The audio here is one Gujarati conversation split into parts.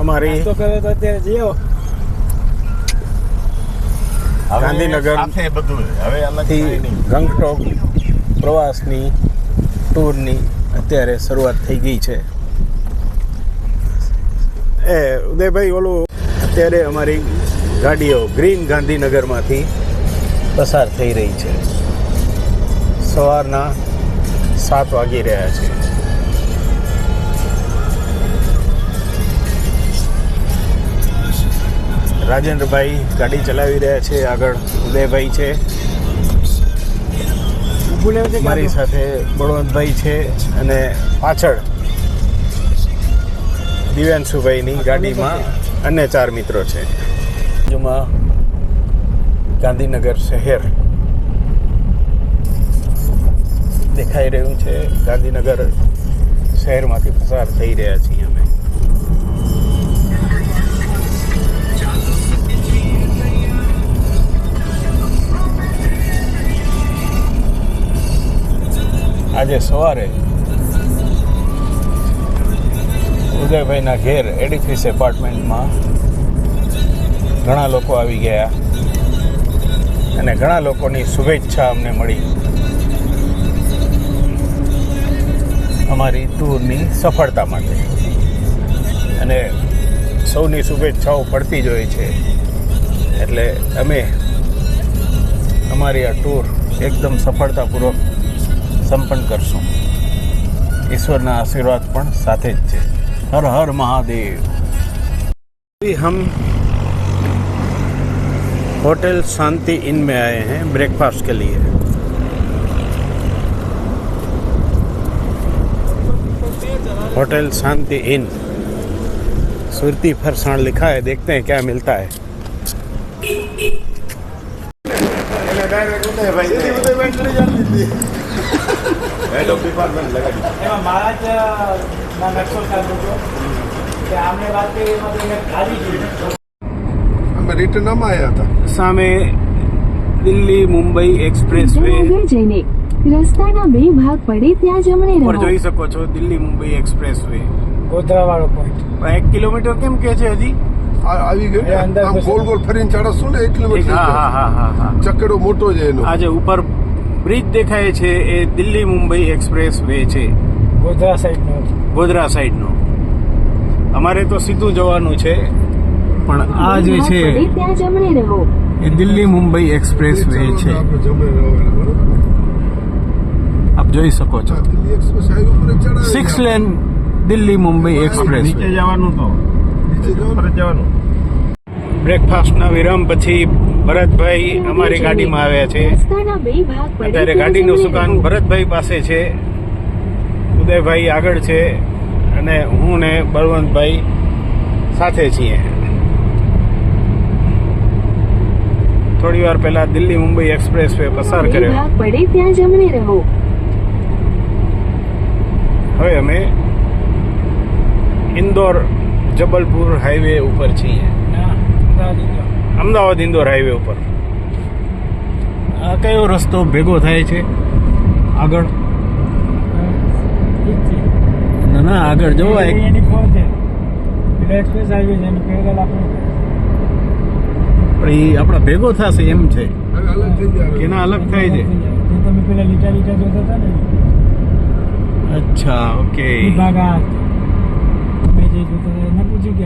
અમારી તો કરે તો અત્યારે જીઓ ગાંધીનગર થી ગંગટોક પ્રવાસની ટૂરની અત્યારે શરૂઆત થઈ ગઈ છે. ઉદયભાઈ ઓલું અત્યારે અમારી ગાડીઓ ગ્રીન ગાંધીનગરમાંથી પસાર થઈ રહી છે. સવારના 7 વાગી રહ્યા છે. રાજેન્દ્રભાઈ ગાડી ચલાવી રહ્યા છે. આગળ ઉદયભાઈ છે, મારી સાથે બળવંતભાઈ છે અને પાછળ દિવ્યાંશુભાઈની ગાડીમાં અન્ય 4 મિત્રો છે. બાજુમાં ગાંધીનગર શહેર દેખાઈ રહ્યું છે. ગાંધીનગર શહેરમાંથી પસાર થઈ રહ્યા છીએ અમે. આજે સવારે ઉદયભાઈના ઘેર એડિફિસ એપાર્ટમેન્ટમાં ઘણા લોકો આવી ગયા અને ઘણા લોકોની શુભેચ્છા અમને મળી અમારી ટૂરની સફળતા માટે. અને સૌની શુભેચ્છાઓ પડતી જ હોય છે. એટલે અમે અમારી આ ટૂર એકદમ સફળતાપૂર્વક સંપન્ન કરશું. ईश्वरना आशीर्वाद पण साथे ज छे. हर हर महादेव. हम होटल शांति इन में आए हैं ब्रेकफास्ट के लिए. होटल शांति इन, सुरती फरसाण लिखा है. देखते हैं क्या मिलता है. हेड ऑफ डिपार्टमेंट लगा दी एમાં મારા જ ના નકશો ચાલુ હતો કે આમને વાત કરી એમાં તો એને ખાલી ગયું. અમે રિટર્ન માં આવ્યા હતા. સામે દિલ્હી મુંબઈ એક્સપ્રેસ વે જઈને રસ્તાના 2 ભાગ પડે ત્યાં જમણે રહો. પર જોઈ શકો છો દિલ્હી મુંબઈ એક્સપ્રેસ વે ગોધરા વાળો પોઈન્ટ. 1 કિલોમીટર કેમ કે છે હજી આવી ગયું. આમ ગોલ ગોલ ફરીને ચડશું ને 1 કિલોમીટર. હા હા હા હા. ચક્કડો મોટો છે એનો. આજે ઉપર બ્રિજ દેખાય છે એ દિલ્હી મુંબઈ એક્સપ્રેસ વે છે. ગોધરા સાઈડનો. ગોધરા સાઈડનો. અમારે તો સીધું જવાનું છે પણ આ જે છે ત્યાં જમણે રહો. એ દિલ્હી મુંબઈ એક્સપ્રેસ વે છે. આપ જોઈ શકો છો 6 લેન દિલ્હી મુંબઈ એક્સપ્રેસ. નીચે જવાનું તો જવાનું. બ્રેકફાસ્ટના વિરામ પછી ભરતભાઈ અમારી ગાડીમાં આવ્યા છે. અત્યારે ગાડીનું સુકાન ભરતભાઈ પાસે છે. ઉદયભાઈ આગળ છે અને હું ને બળવંતભાઈ સાથે છીએ. થોડી વાર પહેલા દિલ્હી મુંબઈ એક્સપ્રેસ વે પસાર કર્યો. પડે ત્યાં જમણે રહો. હવે અમે ઇન્દોર જબલપુર હાઈવે ઉપર છીએ. અમદાવાદ ઇન્દોર હાઈવે ઉપર. આ કયો રસ્તો ભેગો થાય છે આગળ? ના ના આગળ જોવાય. એક્સપ્રેસ હાઈવે છે એની પેરેલલ આપણો પણ એ આપણા ભેગો થશે એમ છે કે ના અલગ થાય છે? તમે પેલા લીટા લીટા જોતા હતા ને. અચ્છા ઓકે. વિભાગા તમે જે જોતા હતા એને પૂછ્યું કે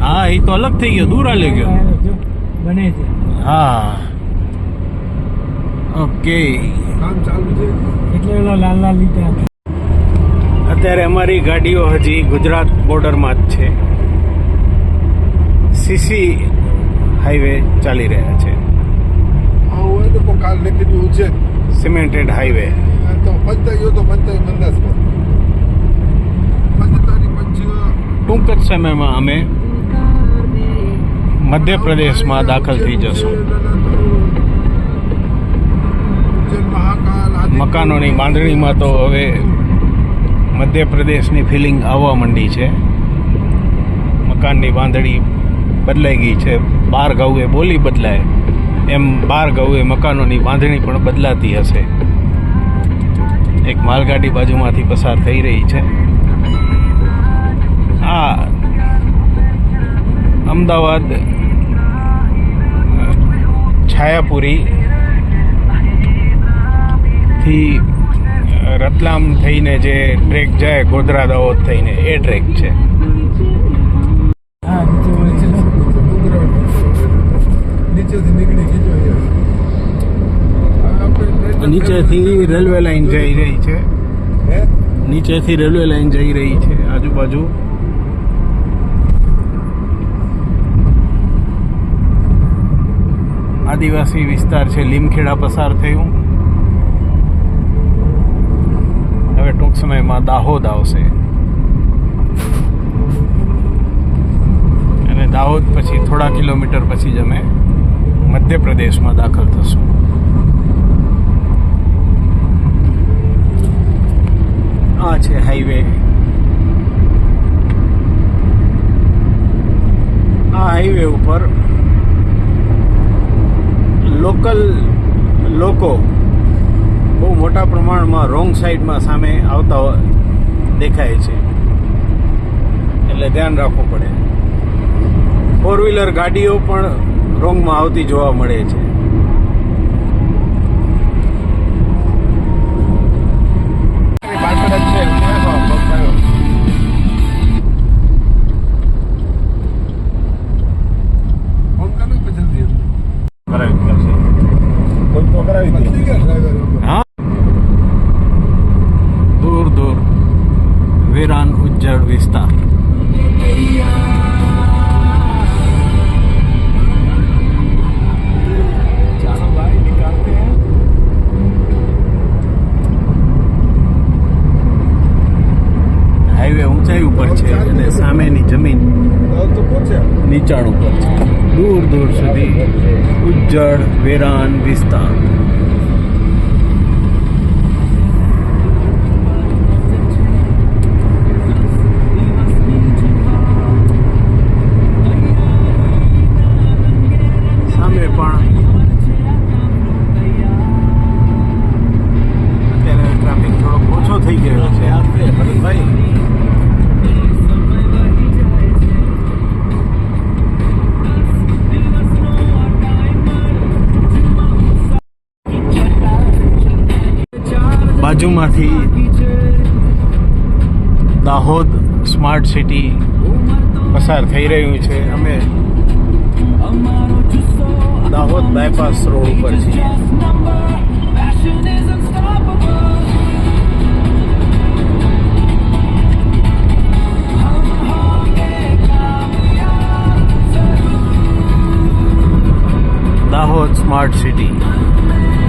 હા એ તો અલગ થઈ ગયો, દૂર હાલ્યો ગયો. બને છે. હા ઓકે. કામ ચાલુ છે એટલે ઓલા લાલ લાલ લીટા. અત્યારે અમારી ગાડીઓ હજી ગુજરાત બોર્ડરમાં જ છે. સીસી હાઈવે ચાલી રહ્યા છે. હા હોય તો કાલ નીકળ્યું છે સિમેન્ટેડ હાઈવે. તો પંચાયો તો પંચાયો મંદાસમાં 25 ટૂંક જ સમયમાં અમે મધ્યપ્રદેશમાં દાખલ થઈ જશું. મકાનોની બાંધણીમાં તો હવે મધ્યપ્રદેશની ફિલિંગ આવવા માંડી છે. મકાનની બાંધણી બદલાઈ ગઈ છે. 12 ઘઉએ બોલી બદલાય એમ 12 ઘઉએ મકાનોની બાંધણી પણ બદલાતી હશે. એક માલગાડી બાજુમાંથી પસાર થઈ રહી છે. આ અમદાવાદ છાયાપુરી થી રતલામ થઈને જે ટ્રેક જાય ગોધરા દાહોદ થઈને એ ટ્રેક છે. હા નીચે નીચેથી નીકળી ગયો નીચેથી રેલવે લાઈન જઈ રહી છે. નીચેથી રેલવે લાઈન જઈ રહી છે. આજુબાજુ આદિવાસી વિસ્તાર છે. લીમખેડા પસાર થયું. હવે ટૂંક સમયમાં દાહોદ આવશે અને દાહોદ પછી થોડા કિલોમીટર પછી જ અમે મધ્યપ્રદેશમાં દાખલ થશું. આ છે હાઈવે. આ હાઈવે ઉપર લોકલ લોકો બહુ મોટા પ્રમાણમાં રોંગ સાઈડમાં સામે આવતા દેખાય છે, એટલે ધ્યાન રાખવું પડે. 4-વ્હીલર ગાડીઓ પણ રોંગમાં આવતી જોવા મળે છે. હા, દૂર દૂર વેરાન ઉજ્જડ વિસ્તાર. હાઈવે ઊંચાઈ ઉપર છે અને સામેની જમીન નીચાણ ઉપર છે. દૂર દૂર સુધી ઉજ્જડ વેરાન વિસ્તાર. સામે પણ અત્યારે ટ્રાફિક થોડો ઓછો થઈ ગયો છે. ભાઈ બાજુમાંથી દાહોદ સ્માર્ટ સિટી પસાર થઈ રહ્યું છે. અમે દાહોદ બાયપાસ રોડ ઉપર છીએ. દાહોદ સ્માર્ટ સિટી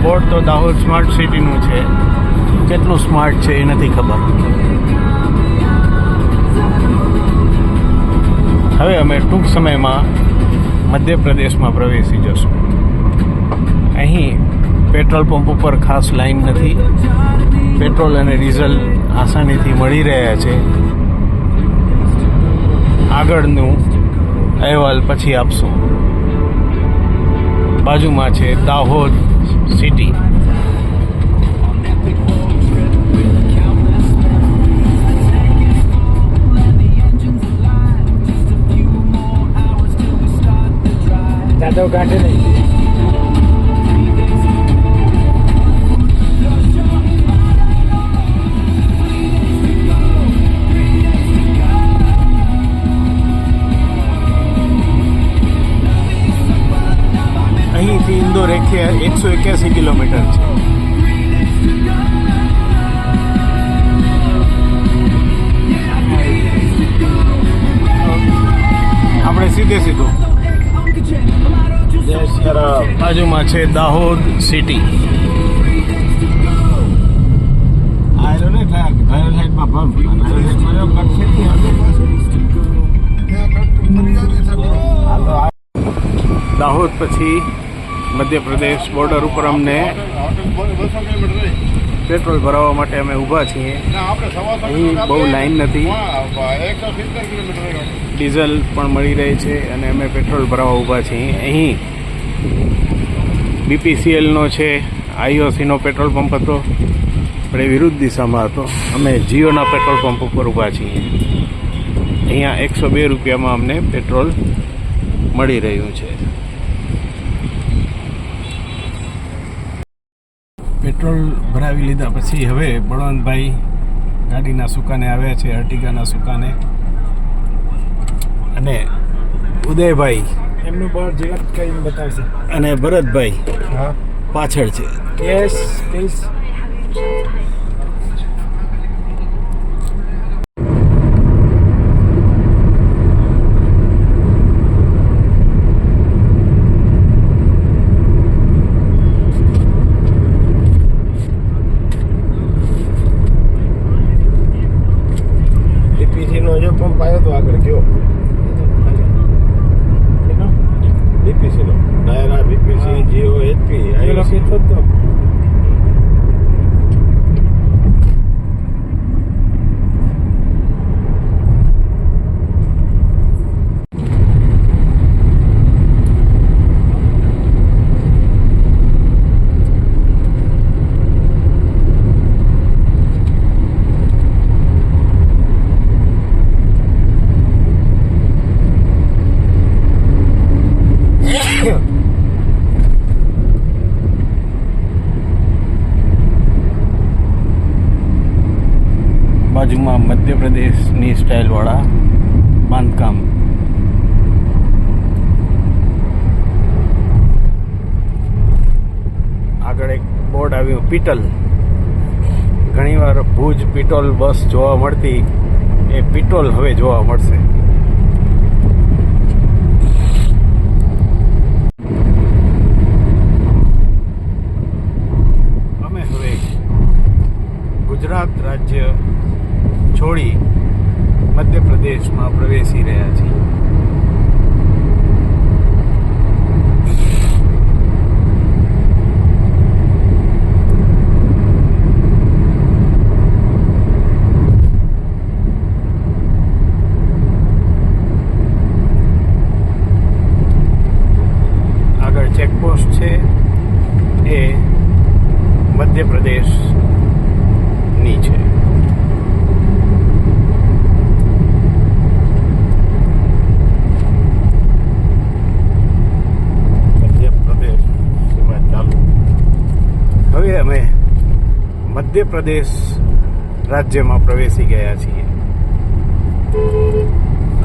બોર્ડ તો દાહોદ સ્માર્ટ સિટીનું છે. કેટલું સ્માર્ટ છે એ નથી ખબર. હવે અમે ટૂંક સમયમાં મધ્યપ્રદેશમાં પ્રવેશી જશું. અહીં પેટ્રોલ પંપ ઉપર ખાસ લાઈન નથી. પેટ્રોલ અને ડીઝલ આસાનીથી મળી રહ્યા છે. આગળનું અહેવાલ પછી આપશું. બાજુમાં છે દાહોદ સિટી. જાદવ ગાંઠે નહીં. અહીંથી ઇન્દોર 181 કિલોમીટર છે. આપણે સીધે સીધું બાજુમાં છે દાહોદ સિટી. દાહોદ પછી મધ્યપ્રદેશ બોર્ડર ઉપર અમને પેટ્રોલ ભરાવવા માટે અમે ઊભા છીએ. અહીં બહુ લાઈન નથી. ડીઝલ પણ મળી રહે છે અને અમે પેટ્રોલ ભરાવવા ઊભા છીએ. અહીં BPCLનો છે, IOCનો પેટ્રોલ પંપ હતો, પણ એ વિરુદ્ધ દિશામાં હતો. અમે જીઓના પેટ્રોલ પંપ ઉપર ઊભા છીએ. અહીંયા 102 રૂપિયામાં અમને પેટ્રોલ મળી રહ્યું છે. પેટ્રોલ ભરાવી લીધા પછી હવે બળવંતભાઈ ગાડીના સુકાને આવ્યા છે, અર્ટિગાના સુકાને, અને ઉદયભાઈ એમનું બળ જીવન કરીને બતાવશે. અને ભરતભાઈ પાછળ છે. Yes please. ડીપીસીનો જો પંપ આવ્યો તો આગળ ગયો. ડીપીસીનો ડાયરા બીપીસી જીઓ એચપી પેલો કીધો તો બાજુમાં મધ્યપ્રદેશની સ્ટાઇલવાળા બાંધકામ. આગળ એક બોર્ડ આવ્યું પીટલ. ઘણીવાર ભુજ પીટોલ બસ જોવા મળતી, એ પીટોલ હવે જોવા મળશે. અમે હવે ગુજરાત રાજ્ય છોડી મધ્યપ્રદેશમાં પ્રવેશી રહ્યા છીએ. આગળ ચેકપોસ્ટ છે, એ મધ્યપ્રદેશની છે. હવે અમે મધ્યપ્રદેશ રાજ્યમાં પ્રવેશી ગયા છીએ.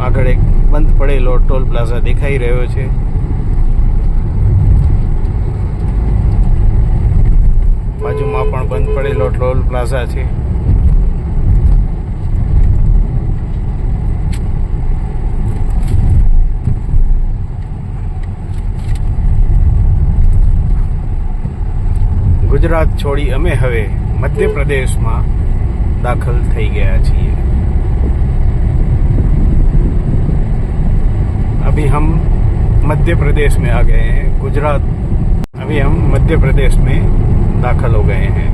આગળ એક બંધ પડેલો ટોલ પ્લાઝા દેખાઈ રહ્યો છે. બાજુમાં પણ બંધ પડેલો ટોલ પ્લાઝા છે. ગુજરાત છોડી અમે હવે મધ્યપ્રદેશમાં દાખલ થઈ ગયા છીએ. अभी हम मध्य प्रदेश में आ गए हैं. गुजरात अभी हम मध्य प्रदेश में दाखिल हो गए हैं.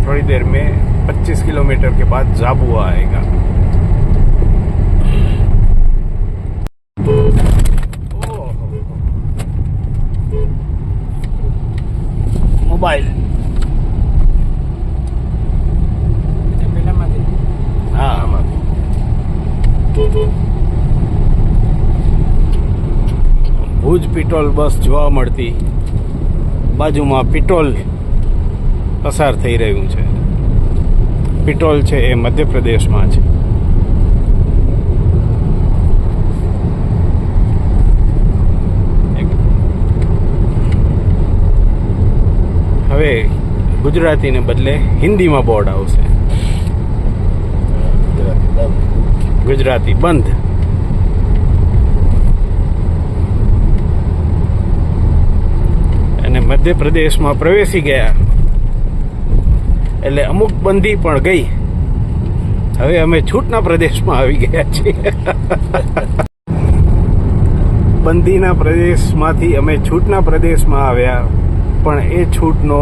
थोड़ी देर में 25 किलोमीटर के बाद झाबुआ आएगा. મોબાઈલ હા ભુજ પીટોલ બસ જોવા મળતી, બાજુમાં પીટોલ પસાર થઈ રહ્યું છે. પીટોલ છે એ મધ્યપ્રદેશમાં છે. હવે ગુજરાતીને બદલે હિન્દીમાં બોર્ડ આવશે. ગુજરાતી બંધ. અને મધ્યપ્રદેશમાં પ્રવેશી ગયા એટલે અમુક બંધી પણ ગઈ. હવે અમે છૂટના પ્રદેશમાં આવી ગયા છીએ. બંધીના પ્રદેશમાંથી અમે છૂટના પ્રદેશમાં આવ્યા, પણ એ છૂટનો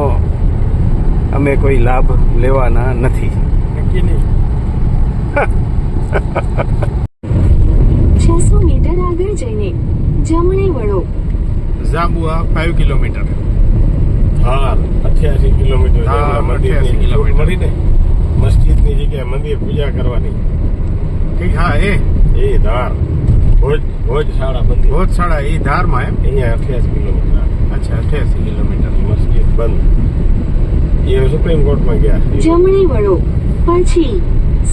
અમે કોઈ લાભ લેવાના નથી. 600 મીટર આગળ જઈને જમણે વળો. ઝાબુઆ 5 કિલોમીટર. હા 88 કિલોમીટર. હા, મંદિરની 88 કિલોમીટર. મળી ને મસ્જિદની જગ્યાએ મંદિર પૂજા કરવાની. ઠીક, હા એ એ ધાર ભોજ શાળા બંધ ભોજશાળા એ ધારમાં એમ અહીંયા 88 કિલોમીટર અચ્છા 88 કિલોમીટર મસ્જિદ બંધ એ સુપ્રીમ કોર્ટમાં ગયા જમણે વળો પછી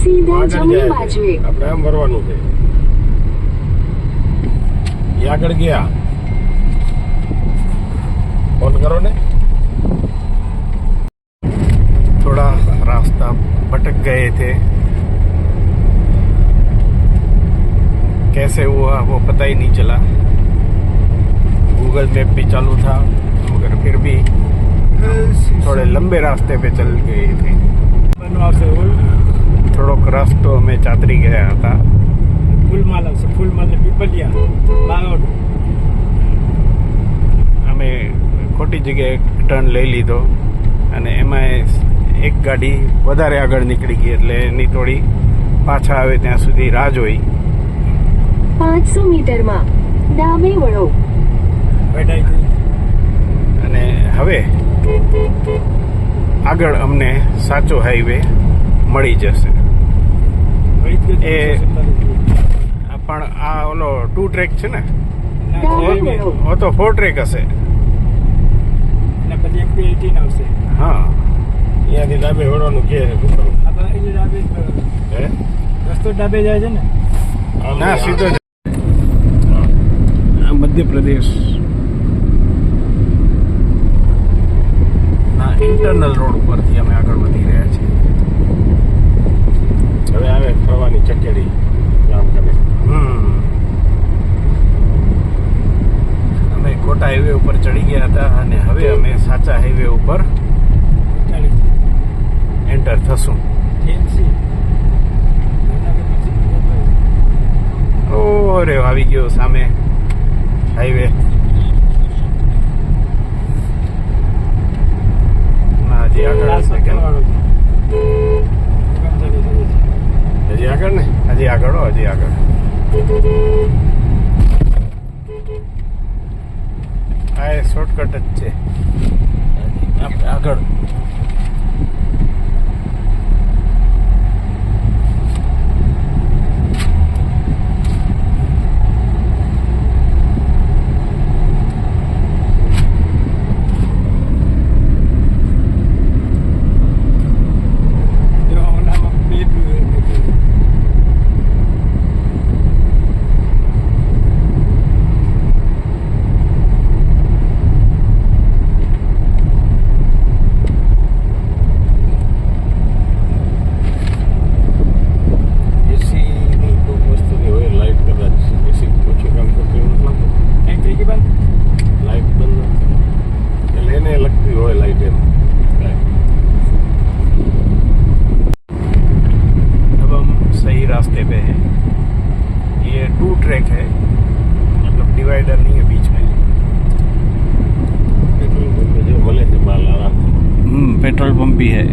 સીધા આગળ જમણી જાય બાજુએ છે. આપણે આમ ભરવાનું છે એ આગળ ગયા ફોન કરો ને थोड़ा रास्ता भटक गए थे कैसे हुआ वो पता ही नहीं चला गूगल मैप भी चालू था मगर फिर भी थोड़े लंबे रास्ते पे चल गए थे થોડોક રસ્તો અમે ચાતરી ગયા હતા ફૂલમાલ આવશે ફૂલમાલ ને પીપલિયા બારોડ અમે ખોટી જગ્યાએ ટર્ન લઈ લીધો અને એમાં એક ગાડી વધારે આગળ નીકળી ગઈ એટલે એની થોડી પાછા આવે ત્યાં સુધી રાહ જોઈ 500 મીટરમાં ડાબે વળો વેડાઈ અને હવે આગળ અમને સાચો હાઈવે મળી જશે પણ આ ઓલો 2 ટ્રેક છે ને ડાબે વળો ઓ તો 4 ટ્રેક હશે અને પછી એક 18 આવશે હા અહીંયાથી ડાબે વળવાનું કે છે શું કરું આપણે એટલે ડાબે હે રસ્તો ડાબે જાય છે ને આમ ના નહીં, સીધો આમ. જ મધ્યપ્રદેશ ના ઇન્ટરનલ રોડ ઉપરથી અમે આગળ વધી રહ્યા છીએ હવે આવે ફરવાની ચકેડી કામ કરે અમે ખોટા હાઈવે ઉપર ચડી ગયા હતા અને હવે અમે સાચા હાઈવે ઉપર એન્ટર થશું ટીએમસી ઓ રે આવી ગયો સામે હાઈવે ના હજી આગળ હશે કે હજી આગળ ને હજી આગળ હો હજી આગળ આ એ શોર્ટકટ જ છે આપણે આગળ એસીની કોઈ વસ્તુની હોય લાઇટ કદાચ એસી ઓછું કામ કરતું એવું નથી લાગતું લાઇટ બંધ નથી. એટલે એને લગતી હોય લાઇટ એમ अब हम सही रास्ते पे हैं ये 2 ट्रैक है मतलब डिवाइडर नहीं है बीच में પેટ્રોલ પંપે જે મળે છે માલ આરામથી पेट्रोल पंप भी है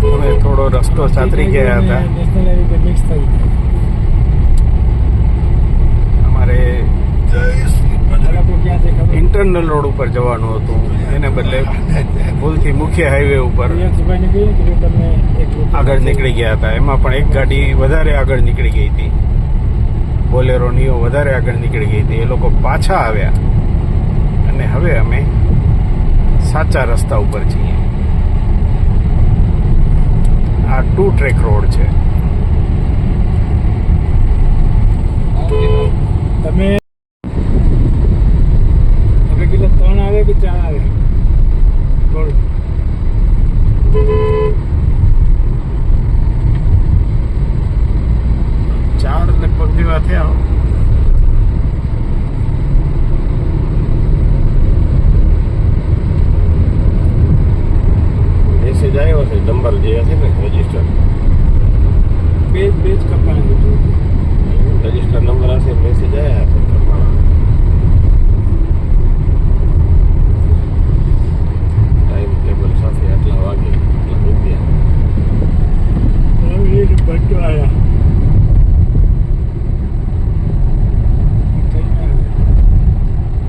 અમે થોડો રસ્તો ચાતરી ગયા હતા નેશનલ હાઈવે પર મિક્સ થઈ અમારે આપણે ક્યાં છે ખબર ઇન્ટરનલ રોડ ઉપર જવાનું હતું એને બદલે ભૂલથી મુખ્ય હાઈવે ઉપર પ્રિયંશભાઈને કહીએ કે જો તમને એક આગળ નીકળી ગયા હતા એમાં પણ એક ગાડી વધારે આગળ નીકળી ગઈ હતી બોલેરો નીઓ વધારે આગળ નીકળી ગઈ હતી એ લોકો પાછા આવ્યા અને હવે અમે સાચા રસ્તા ઉપર છીએ આ 2 ટ્રેક રોડ છે તમે હવે કેટલા 3 આવે કે 4 આવે બોલ 4 લગભગ જેવા થયા મેસેજ આવ્યો છે નંબર જે હશે ને રજિસ્ટર બેજ કપાવાનું રજિસ્ટર નંબર હશે મેસેજ આવ્યા છે તમારા ટાઈમ ટેબલ સાથે આટલા વાગે આટલા રૂપિયા બધું આવ્યા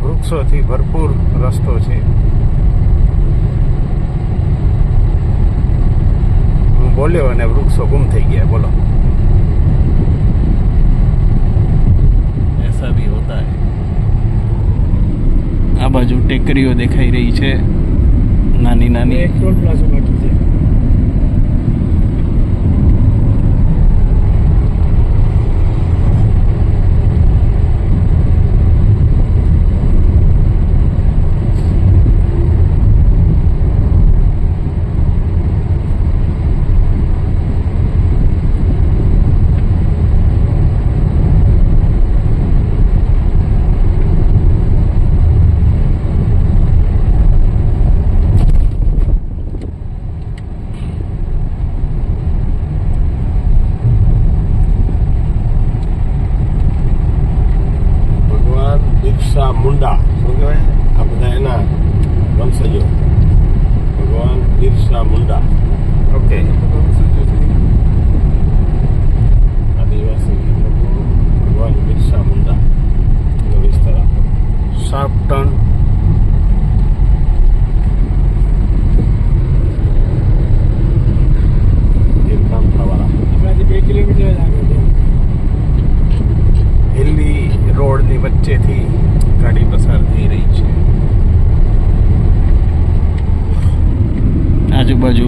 વૃક્ષોથી ભરપૂર રસ્તો છે હું બોલ્યો અને વૃક્ષો ગુમ થઈ ગયા. બોલો, ऐसा भी होता है. આ બાજુ ટેકરીઓ દેખાઈ રહી છે, નાની નાની. એક ટોલ પ્લાઝા બાકી છે. ભગવાન બિરસા મુંડા, શું કહેવાય આ બધા એના વંશજો. ભગવાન બિરસા મુંડા ઓકે, આદિવાસી લોકો. ભગવાન બિરસા મુંડા એનો વિસ્તાર આપો. Sharp turn. તીરકામઠાવાળા. આપણાથી 2 કિલોમીટર જ આગળ છે. હિલ્લી રોડની વચ્ચેથી ગાડી પસાર થઈ રહી છે. આજુબાજુ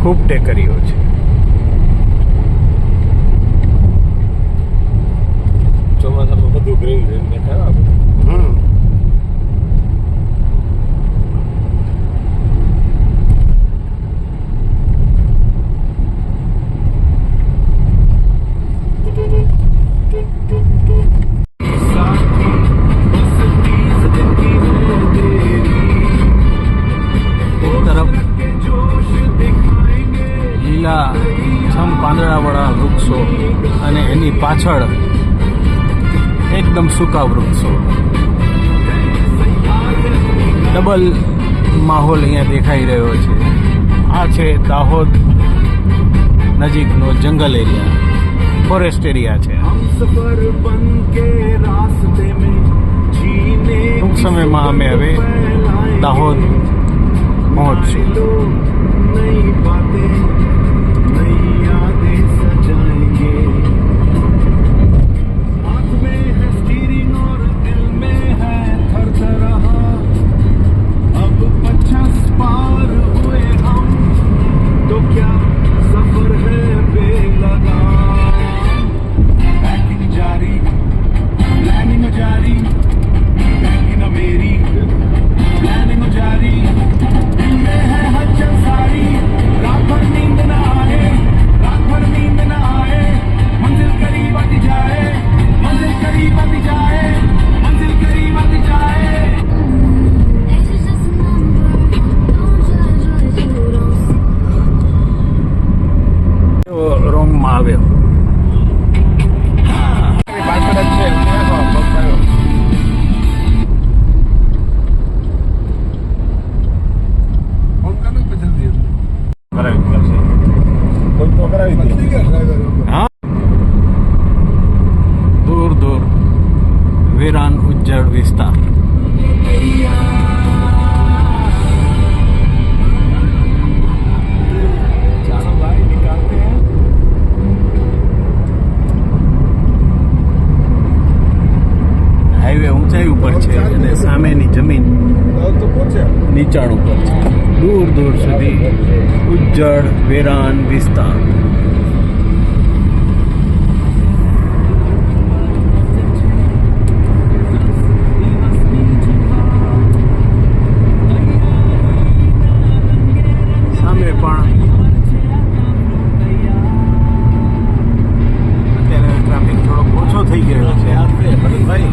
ખૂબ ટેકરીઓ છે. ચોમાસામાં બધું ગ્રીન ગ્રીન દેખાય આ બધું. એક તરફ લીલા છમ પાંદડાવાળા વૃક્ષો અને એની પાછળ એકદમ સૂકા વૃક્ષો. ડબલ માહોલ અહીંયા દેખાઈ રહ્યો છે. આ છે દાહોદ નજીકનો જંગલ એરિયા, ફોરેસ્ટ એરિયા છે. ટૂંક સમયમાં અમે હવે દાહોદ પહોંચશું. રોંગમાં આવ્યો. પાછળ જ છે. ફોન કરો કે જલ્દી કરાવી પડશે. કોઈ તો કરાવી દે. પતી ગયા ડ્રાઈવર. હા, દૂર દૂર વેરાન ઉજ્જડ વિસ્તાર. ચાલો ભાઈ નિકાલતે हैं. હાઈવે ઊંચાઈ ઉપર છે અને સામેની જમીન તો પહોંચ્યા. નીચાણ ઉપર છે. દૂર દૂર સુધી ઉજ્જડ વેરાન વિસ્તાર. સામે પણ અત્યારે ટ્રાફિક થોડોક ઓછો થઈ ગયો છે. ભાઈ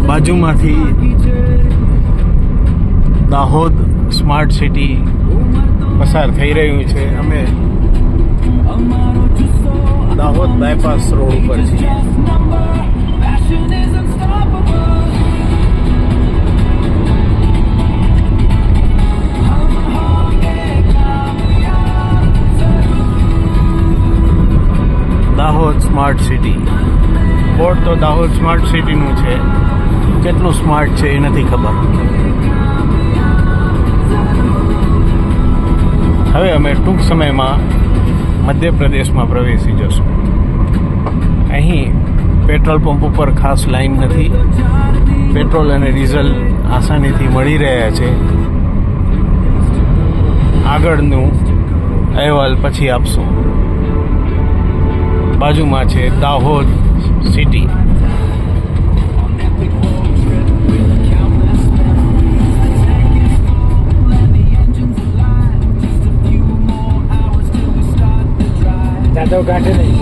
બાજુમાંથી દાહોદ સ્માર્ટ સિટી પસાર થઈ રહ્યું છે. અમે દાહોદ બાયપાસ રોડ ઉપર છીએ. Dahod smart smart city. Board તો દાહોદ સ્માર્ટ સિટીનું છે, કેટલું સ્માર્ટ છે એ નથી ખબર. હવે અમે ટૂંક સમયમાં મધ્યપ્રદેશમાં પ્રવેશી જશું. અહીં પેટ્રોલ પંપ ઉપર ખાસ લાઈન નથી. પેટ્રોલ અને ડીઝલ આસાનીથી મળી રહ્યા છે. આગળનું અહેવાલ પછી આપશું. બાજુમાં છે દાહોદ સિટી. જાદવ કાંઠે નહીં.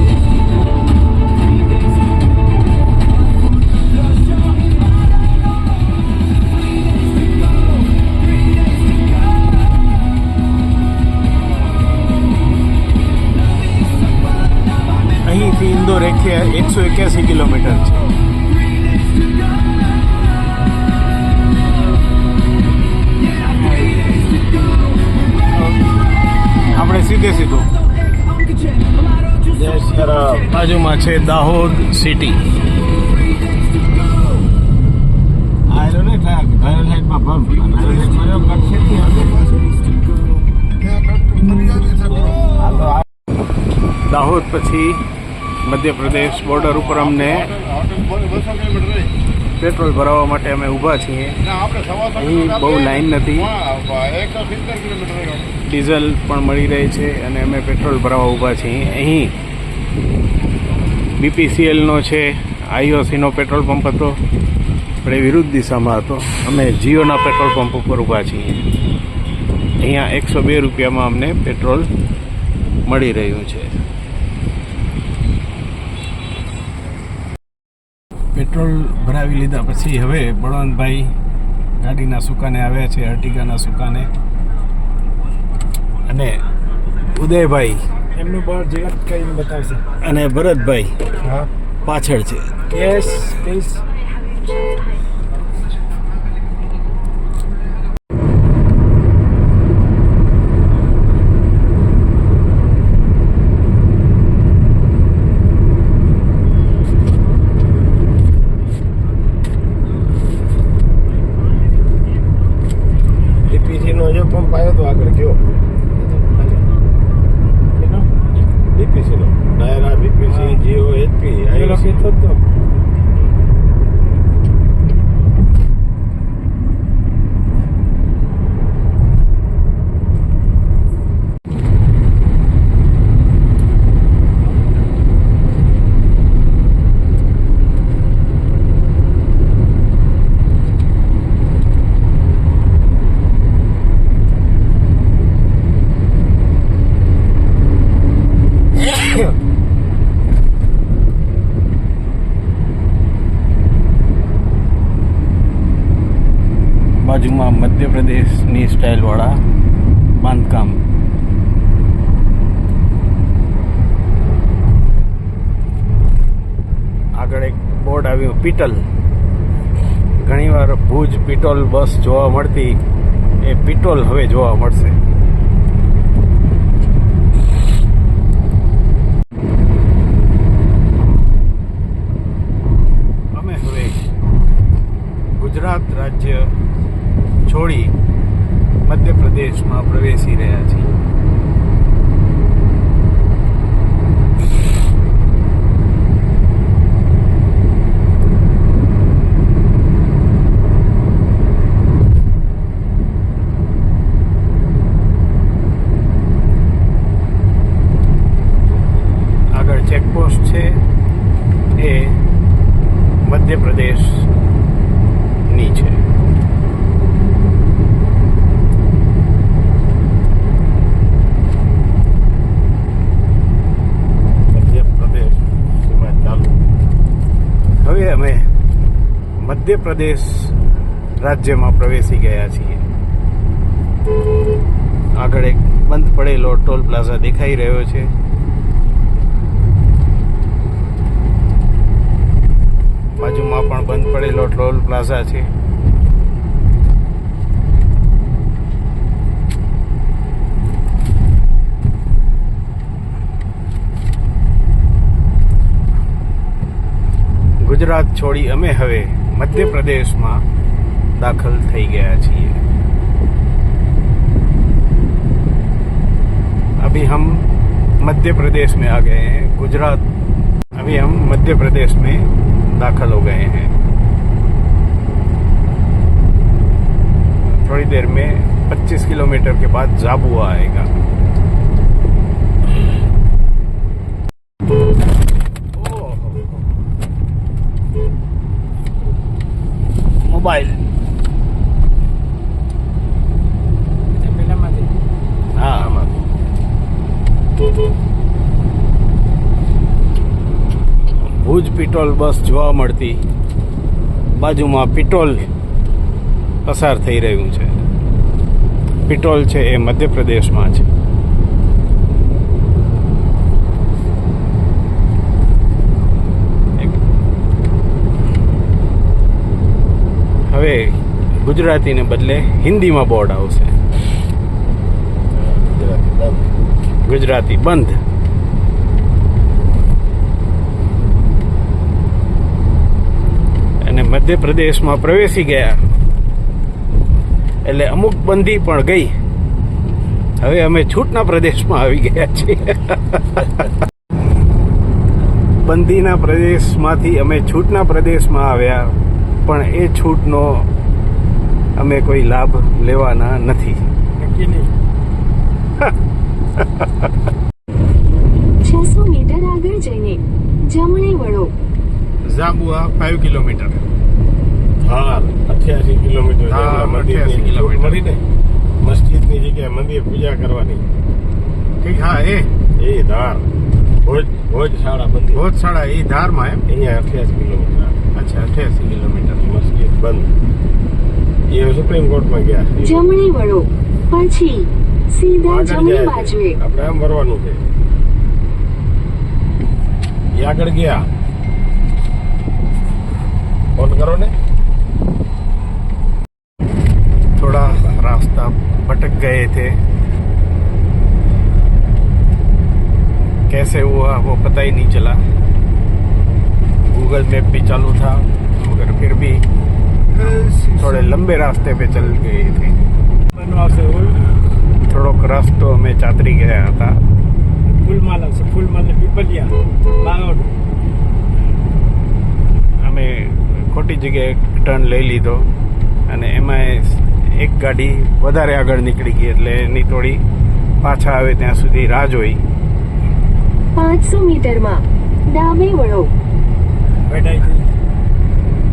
અહીંથી ઇન્દોર 181 કિલોમીટર છે. આપણે સીધું બાજુમાં છે દાહોદ સિટી. દાહોદ પછી મધ્યપ્રદેશ બોર્ડર ઉપર અમને પેટ્રોલ ભરાવવા માટે અમે ઊભા છીએ. અહીં બહુ લાઈન નથી, ડીઝલ પણ મળી રહે છે અને અમે પેટ્રોલ ભરાવવા ઊભા છીએ. અહીં BPCLનો છે, IOCનો પેટ્રોલ પંપ હતો, પણ એ વિરુદ્ધ દિશામાં હતો. અમે જીઓના પેટ્રોલ પંપ ઉપર ઊભા છીએ. અહીંયા 102 રૂપિયામાં અમને પેટ્રોલ મળી રહ્યું છે. પેટ્રોલ ભરાવી લીધા પછી હવે બળવંતભાઈ ગાડીના સુકાને આવ્યા છે, અર્ટિગાના સુકાને. અને ઉદયભાઈ એમનું બળ જીવન કરીને બતાવશે. અને ભરતભાઈ પાછળ છે. Yes please. DPCનો જો પંપ આવ્યો તો આગળ ગયો. DPCનો ડાયરા BPC જીઓ HP બાજુમાં મધ્યપ્રદેશની સ્ટાઇલવાળા બાંધકામ. આગળ એક બોર્ડ આવ્યું પીટલ. ઘણીવાર ભુજ પીટોલ બસ જોવા મળતી, એ પીટોલ હવે જોવા મળશે. અમે હવે ગુજરાત રાજ્ય છોડી મધ્યપ્રદેશમાં પ્રવેશી રહ્યા છીએ. આગળ ચેકપોસ્ટ છે, એ મધ્યપ્રદેશની છે. હવે અમે મધ્યપ્રદેશ રાજ્યમાં પ્રવેશી ગયા છીએ. આગળ એક બંધ પડેલો ટોલ પ્લાઝા દેખાઈ રહ્યો છે. બાજુમાં પણ બંધ પડેલો ટોલ પ્લાઝા છે. ગુજરાત છોડી અમે હવે મધ્ય પ્રદેશમાં દાખલ થઈ ગયા છીએ. अभी हम मध्य प्रदेश में आ गए हैं. गुजरात अभी हम मध्य प्रदेश में दाखिल हो गए हैं. थोड़ी देर में 25 किलोमीटर के बाद झाबुआ आएगा. मोबाइल हाँ ભુજ પિટોલ બસ જોવા મળતી, બાજુમાં પિટોલ પસાર થઈ રહ્યું છે. પિટોલ છે એ મધ્યપ્રદેશમાં છે. હવે ગુજરાતીને બદલે હિન્દીમાં બોર્ડ આવશે. ગુજરાતી બંધ. અને મધ્યપ્રદેશમાં પ્રવેશી ગયા એટલે અમુક બંધી પણ ગઈ. હવે અમે છૂટના પ્રદેશમાં આવી ગયા છીએ. બંધીના પ્રદેશમાંથી અમે છૂટના પ્રદેશમાં આવ્યા, પણ એ છૂટનો અમે કોઈ લાભ લેવાના નથી. 600 મીટર આગળ જઈને જમણે વળો. ઝાબુઆ 5 કિલોમીટર. હા 88 કિલોમીટર. હા, 88 કિલોમીટર. મળી ને મસ્જિદની જગ્યાએ મંદિર પૂજા કરવાની. હા એ ધાર ભોજ શાળા બંધ. ભોજ શાળા એ ધારમાં એમ. અહીંયા 88 કિલોમીટર. અચ્છા 88 કિલોમીટર. મસ્જિદ બંધ. એ સુપ્રીમ કોર્ટમાં ગયા. જમણે વળો, પછી સીધા જમણી બાજુએ. આપણે આમ વળવાનું છે. એ આગળ ગયા. फोन करो ने. थोड़ा रास्ता भटक गए थे. कैसे हुआ वो पता ही नहीं चला. गूगल मैप भी चालू था मगर फिर भी थोड़े लंबे रास्ते पे चल गए थे. થોડોક રસ્તો અમે ચાતરી ગયા હતા. ફૂલમાલ પીપલિયા બારોડ. અમે ખોટી જગ્યાએ ટર્ન લઈ લીધો અને એમાં એક ગાડી વધારે આગળ નીકળી ગઈ એટલે એની થોડી પાછા આવે ત્યાં સુધી રાહ જોઈ. 500 મીટરમાં ડાબે વળો.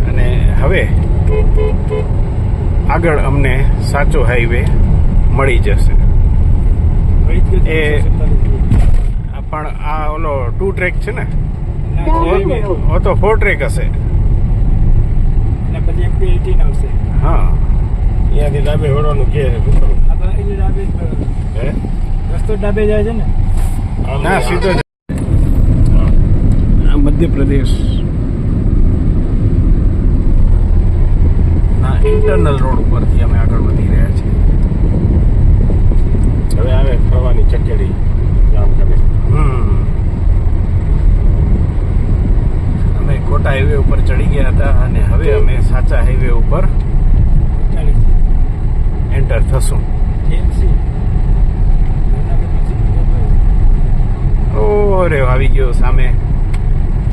અને હવે આગળ અમને સાચો હાઈવે મળી જશે. એ પણ આ ઓલો 2 ટ્રેક છે ને, ડાબે વળો. ઓ તો 4 ટ્રેક હશે. હા અહીંયાથી ડાબે વળવાનું કે રસ્તો ડાબે જાય છે ને. ના સીધો જ. આ મધ્યપ્રદેશ ના ઇન્ટરનલ રોડ ઉપરથી અમે આગળ વધી રહ્યા છીએ. હવે આવે ફરવાની ચકેડી જામ કરે. અમે ખોટા હાઈવે ઉપર ચડી ગયા હતા અને હવે અમે સાચા હાઈવે ઉપર એન્ટર થશું. ઓ રે આવી ગયો સામે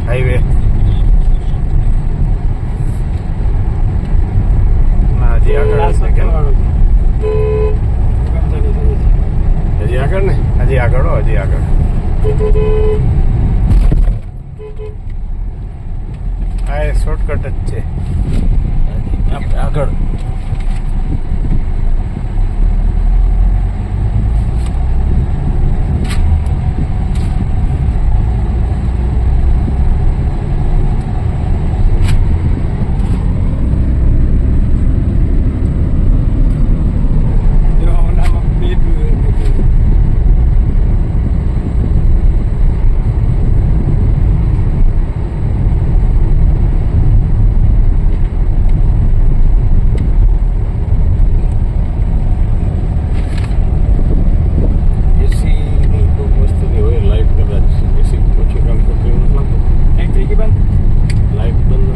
હાઈવે. હજી આગળ હશે કે હજી આગળ ને હજી આગળ હજી આગળ. આ એ શોર્ટકટ જ છે. આપણે આગળ લાઈટ બંધ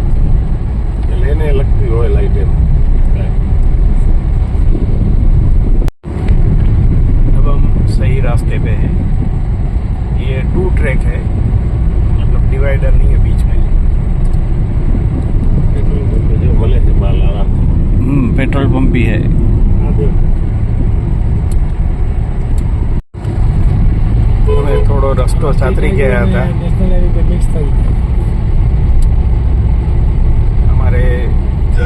નીકળી ગયા હતા. નેશનલ હાઈવે પર મિક્સ થઈ જાય. અમારે આ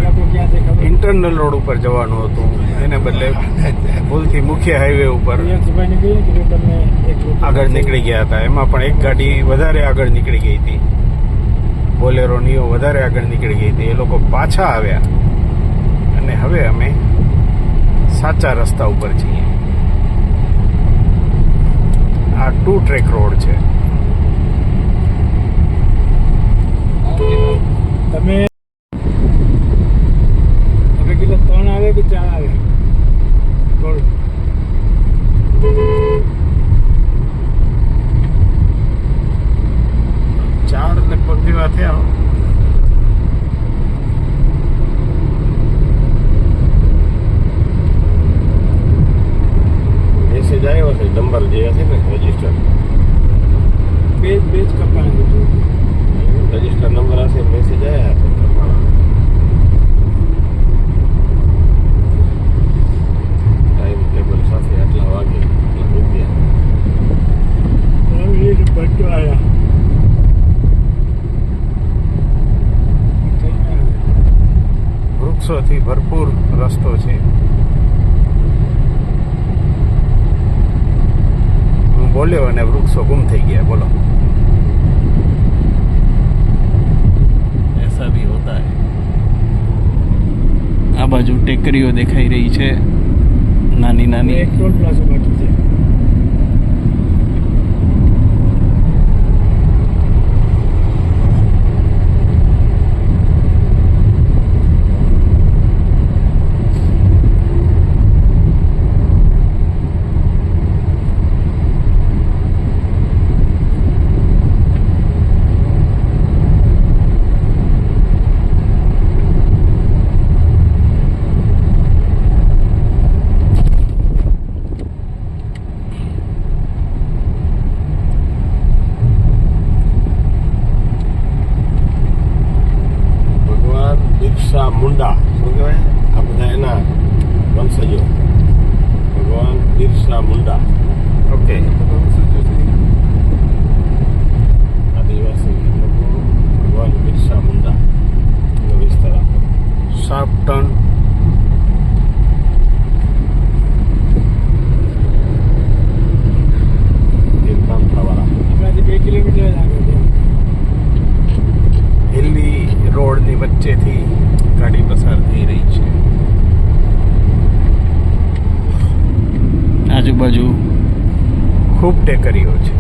લોકો ક્યાં છે ખબર? ઇન્ટરનલ રોડ ઉપર જવાનું હતું, એને બદલે ભૂલથી મુખ્ય હાઈવે ઉપર રિયાસભાઈને કહીએ કે તમે એક રૂટ આગળ નીકળી ગયા હતા. એમાં પણ એક ગાડી વધારે આગળ નીકળી ગઈ હતી, બોલેરો નિયો વધારે આગળ નીકળી ગઈ હતી. એ લોકો પાછા આવ્યા અને હવે અમે સાચા રસ્તા ઉપર છીએ. આ 2 ટ્રેક રોડ છે. તમે કિલો 3 આવે કે 4 આવે? રોડ 4 લગભગ જેવા થયા. મેસેજ આવ્યો છે નંબર જે હશે ને રજીસ્ટર બેજ કપાણું રજીસ્ટર નંબર હશે મેસેજ આવ્યા છે ટાઈમ ટેબલ સાથે આટલા વાગે એટલા રૂપિયા બધું આવ્યા. વૃક્ષોથી ભરપૂર રસ્તો છે. હું બોલ્યો અને વૃક્ષો ગુમ થઈ ગયા. બોલો, ऐसा भी होता है. આ બાજુ ટેકરીઓ દેખાઈ રહી છે, નાની નાની. એક ટોલ પ્લાઝા બાકી છે. બિરસા મુંડા શું કહેવાય આ બધા એના વંશજો. ભગવાન બિરસા મુંડા ઓકે, આદિવાસી લોકો ભગવાન બિરસા મુંડા એનો વિસ્તાર આપો. Sharp turn. તીરકામઠાવાળા આપણાથી 2 કિલોમીટર જ આગળ છે. હિલ્લી રોડની વચ્ચેથી ગાડી પસાર થઈ રહી છે. આજુબાજુ ખૂબ ટેકરીઓ છે.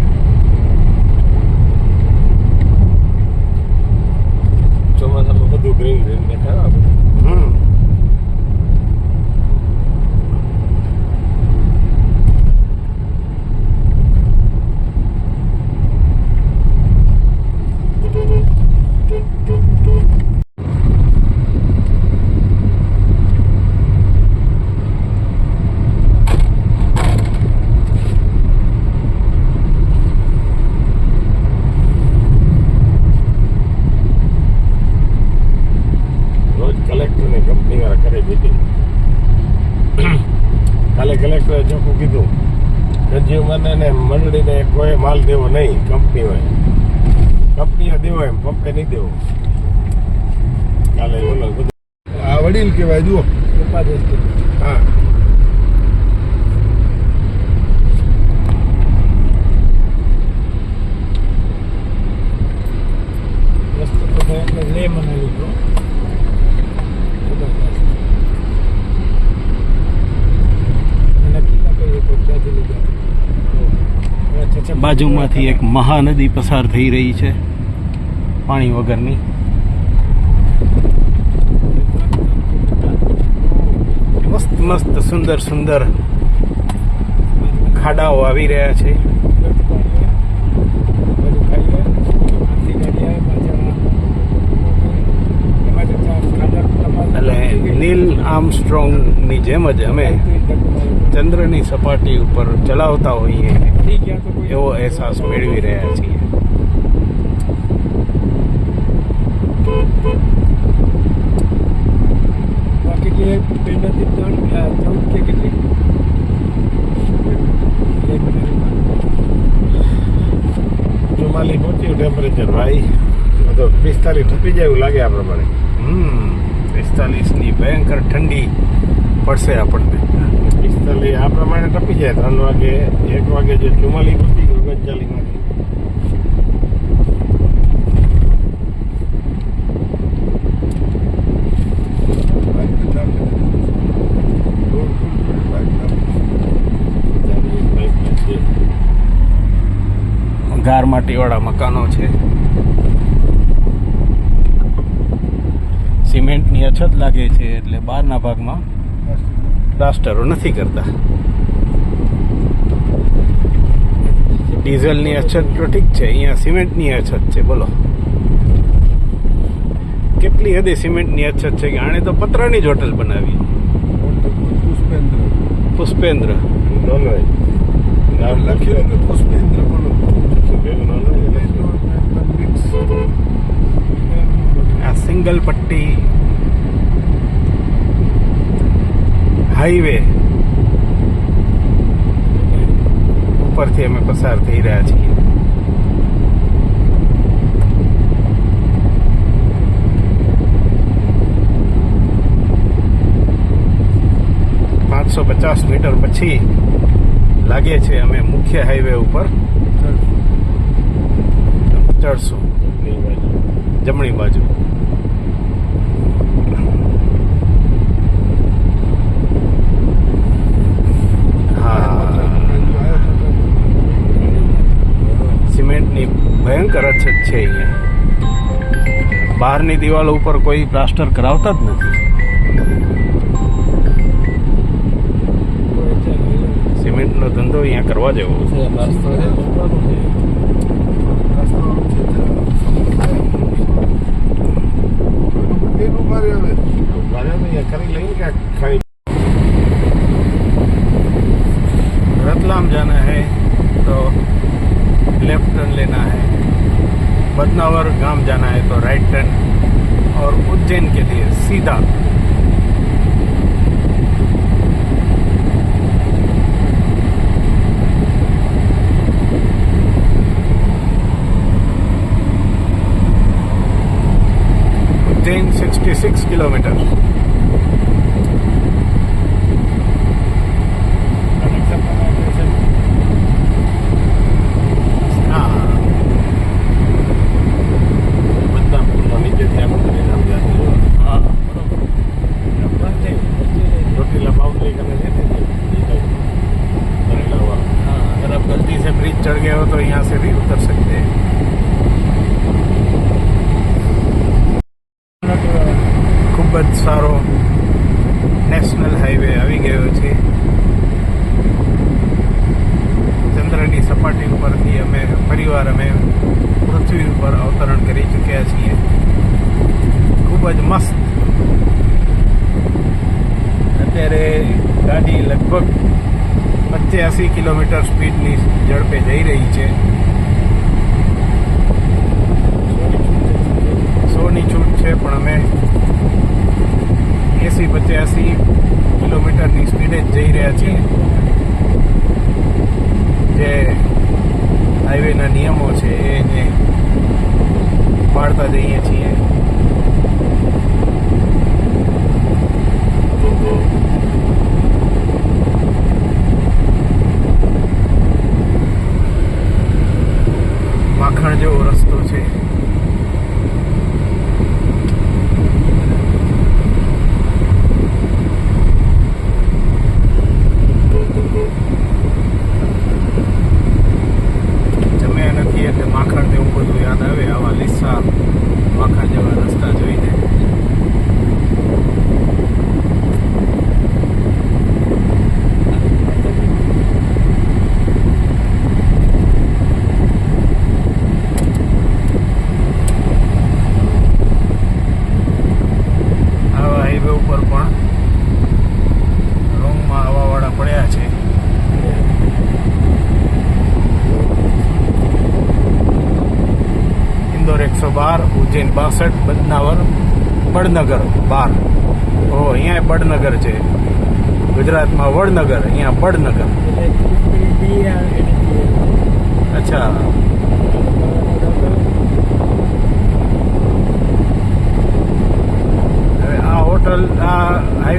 ચોમાસામાં બધું ગ્રીન ગ્રીન દેખાય આ બધું. કલેક્ટરની કંપનીવાળા કરે મીટિંગ. કાલે કલેક્ટરે ચોખ્ખું કીધું કન્ઝ્યુમરને ને મંડળીને કોઈ માલ દેવો નહીં, કંપનીઓએ દેવો એમ પંપે નહીં દેવો. કાલે બોલો બધું આ વડીલ કહેવાય જુઓ. ઉપાદેશ છે. હા, રસ્તો તો એટલે લે મનાલી તો નક્કી ના કરીએ તો ક્યાંથી લઈ ગયા. બાજુમાંથી એક મહાનદી પસાર થઈ રહી છે, પાણી વગરની. મસ્ત મસ્ત સુંદર સુંદર ખાડાઓ આવી રહ્યા છે. એટલે નીલ આર્મસ્ટ્રોંગની જેમ જ અમે ચંદ્રની સપાટી ઉપર ચલાવતા હોઈએ એવો અહેસાસ મેળવી રહ્યા છીએ. કેટલી પેન્ડથી 14 કે કેટલી તો 45 ટપી જાય એવું લાગે આ પ્રમાણે. 45ની ભયંકર ઠંડી પડશે આપણને. 45 આ પ્રમાણે ટપી જાય. 3 વાગે 1 વાગે જે 44 ટપી ગયું 39 માંથી. ગાર માટીવાળા મકાનો છે. સિમેન્ટની અછત લાગે છે એટલે બહારના ભાગમાં પ્લાસ્ટરો નથી કરતા. ડીઝલની અછત તો ઠીક છે, અહીંયા સિમેન્ટની અછત છે. બોલો કેટલી હદે સિમેન્ટની અછત છે કે આણે તો પતરાની જ હોટલ બનાવી. પુષ્પેન્દ્ર નોનવેજ નામ લખી પુષ્પેન્દ્ર બોલો. આ સિંગલ પટ્ટી હાઈવે ઉપરથી અમે પસાર થઈ રહ્યા છીએ. $550 મીટર પછી લાગે છે અમે મુખ્ય હાઈવે ઉપર ચડશું. જમણી બાજુ સિમેન્ટની ભયંકર અછત છે અહીંયા. બહારની દિવાલો ઉપર કોઈ પ્લાસ્ટર કરાવતા જ નથી. સિમેન્ટનો ધંધો અહીંયા કરવા જેવો છે. रतलाम जाना है तो लेफ्ट टर्न लेना है, बदनावर गांव जाना है तो राइट टर्न, और उज्जैन के लिए सीधा. उज्जैन 66 किलोमीटर. चढ़ गए हो तो यहाँ से भी उतर सकते हैं. ખૂબ જ સારો નેશનલ હાઈવે આવી ગયો છે. ચંદ્રની સપાટી ઉપરથી અમે ફરીવાર પૃથ્વી ઉપર અવતરણ કરી ચૂક્યા છીએ. ખૂબ જ મસ્ત. અત્યારે ગાડી લગભગ 85 કિલોમીટર સ્પીડની ઝડપે જઈ રહી છે. 100ની છૂટ છે પણ અમે 80-85 કિલોમીટરની સ્પીડે જ જઈ રહ્યા છીએ. જે હાઈવેના નિયમો છે એને પાળતા જઈએ છીએ. માખણ જેવો રસ્તો છે. જમ્યા નથી એટલે માખણ જેવું બધું યાદ આવે આવા લીસા માખણ જેવા રસ્તા જોઈને. इंदौर 112, उज्जैन 62, बदनावर बड़नगर 12. ઓહો, અહીંયા બડનગર છે. ગુજરાતમાં વડનગર, અહીંયા બડનગર. અચ્છા,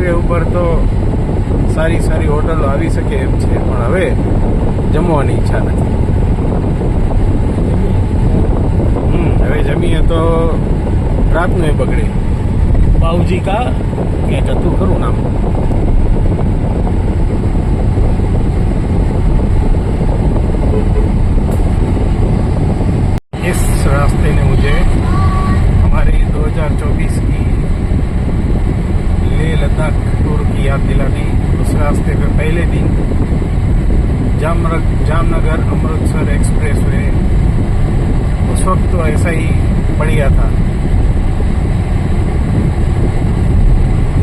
હાઈવે ઉપર તો સારી સારી હોટલો આવી શકે એમ છે, પણ હવે જમવાની ઈચ્છા નથી. હવે જમીએ તો રાતનું એ બગડે. બાઉજી કા ક્યાંક હતું ખરું નામ. इस रास्ते ने मुझे हमारी 2024 की लेह लद्दाख टूर की याद दिला दी. उस रास्ते पे पहले दिन जामनगर अमृतसर एक्सप्रेस वे, उस वक्त तो ऐसा ही पड़ गया था.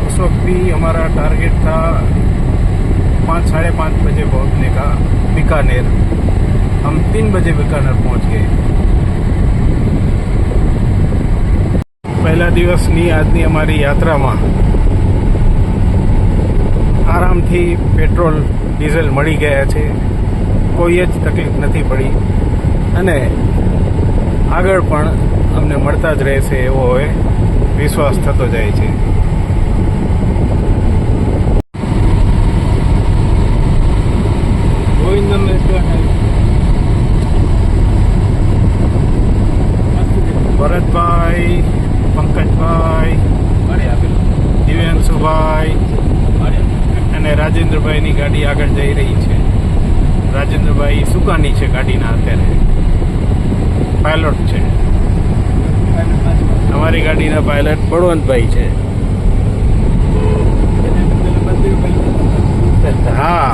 उस वक्त भी हमारा टारगेट था 5-5:30 बजे पहुंचने का बीकानेर. हम 3 बजे बीकानेर पहुंच गए. પહેલા દિવસની આજની અમારી યાત્રામાં આરામથી પેટ્રોલ ડીઝલ મળી ગયા છે. કોઈ જ તકલીફ નથી પડી અને આગળ પણ અમને મળતા જ રહેશે એવો હવે વિશ્વાસ થતો જાય છે. ભરતભાઈ, પંકજભાઈ, દિવ્યાંશુભાઈ અને રાજેન્દ્રભાઈની ગાડી આગળ જઈ રહી છે. રાજેન્દ્રભાઈ સુકાની છે ગાડીના, અત્યારે પાયલોટ છે. અમારી ગાડીના પાયલટ બળવંતભાઈ છે. હા,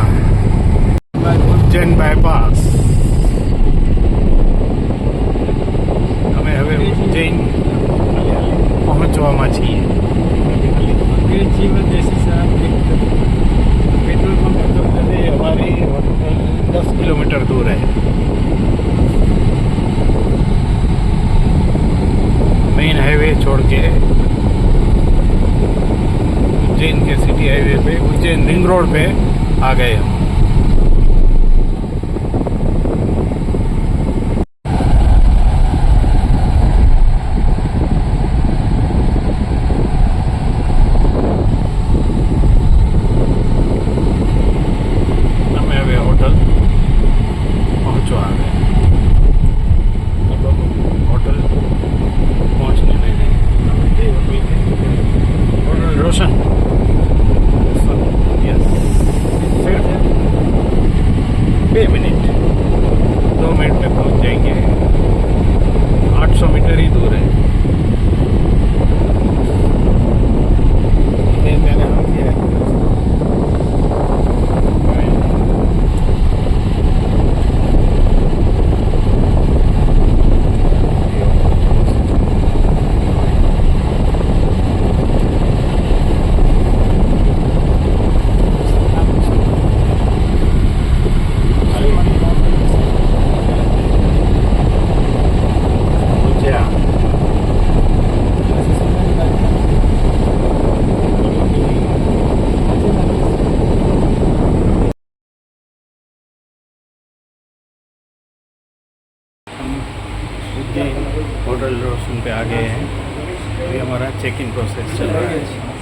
ઉજ્જૈન બાયપાસ. અમે હવે ઉજ્જૈન પહોંચવામાં છીએ. पेट्रोल पंप तो हमारी 10 किलोमीटर दूर है. मेन हाईवे छोड़ के उज्जैन के सिटी हाईवे पे, उज्जैन रिंग रोड पे आ गए हम. होटल रोशन पे आ गए हैं. अभी हमारा चेक इन प्रोसेस चल रहा है.